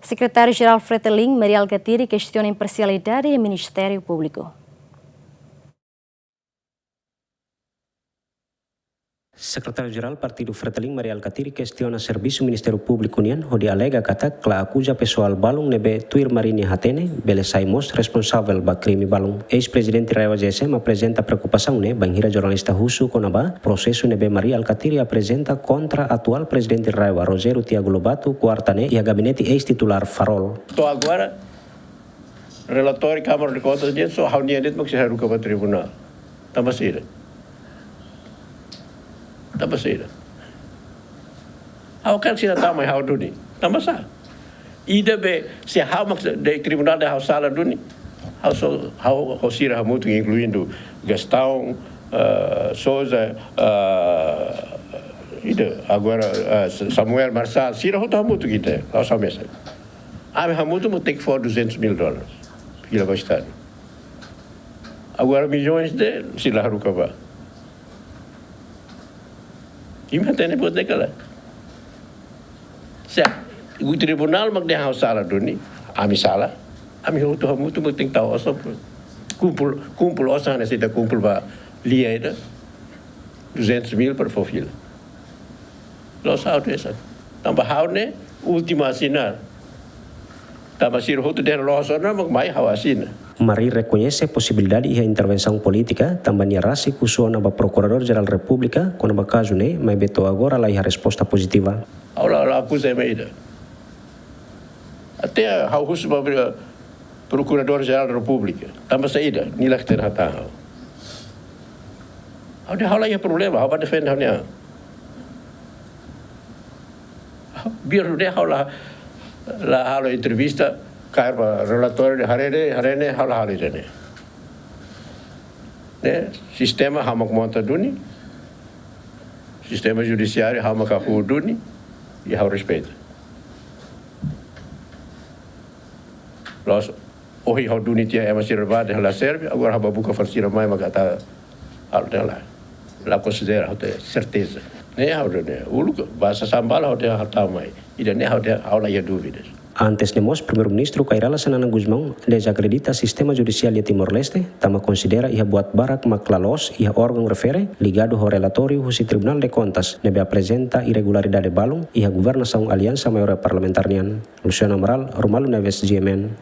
Secretário-Geral Fretilin, Maria Alcatiri, questiona a imparcialidade do Ministério Público. Secretário-Geral Partido Fretilin, Maria Alcatiri, questiona Serviço Ministério Público União, onde alega que la acusa pessoal balung nebe tuir marini hatene, bele saimos responsável ba crime balung. Ex-presidente Raiva GSM apresenta preocupação ne banhira jornalista russo conaba, processo nebe Maria Alcatiri apresenta contra atual presidente Raiva Rogério Tiago Lobato, quartane e a gabinete ex-titular Farol. Então agora, relatório Câmara de Contas dia só haunia det mak siharu ka tribunal. Tamasira. Tamasira. Hau kan sila tamai hau duni. Tamasa. Ida be se hau mak de tribunal de hau sala duni. Hau sira hamutu incluindo Gastão, Souza, ida agora Samuel Marçal, sira hau hamutu kita. Hau sa mesa. Ame hamutu mo take for $200 mil. Pila bastante. Agora milhões de sila haru ka ba. Imagine po dekala. Sa o tribunal magdehau sala duni, ami sala, ami hutu hamutu magting tao oso. Kumpul osa na sita kumpul ba liya ida. 200 mil per fofila. Los out esa. Tambah hau ne última assinar. Tambah sir hutu der loso na magmai hawasina. Mari reconhece a possibilidade de intervenção política, também rasi kusuana ba Procurador-Geral República, quando ba caso ne, mas beto agora lá a resposta positiva. Aula acusa meida. Até a husu ba Procurador-Geral República, também saída, nilak ter hata. Ada hal lain problema, apa defend hanya. Biar dia hal la entrevista Carba relatório de harene hal ne. Ne sistema hamak monta duni. Sistema judiciário hamak aku duni e hau respeito. Los ohi hau duni tia é masih rebad de la serve agora haba buka farsira mai magata hal dela. La considera hau certeza. Ne hau ne ulu bahasa sambal hau de hal tamai. Ida ne hau la dúvidas. Antes de nós, primeiro-ministro Kairala Sanana Guzmão desacredita sistema judicial de Timor-Leste, tama considera ia buat barak maklalos ia órgão refere ligado ao relatório do Tribunal de Contas, nebe apresenta irregularidade balung ia governação Aliança Maior Parlamentar Nian. Luciano Amaral, Romalu Neves, GMN.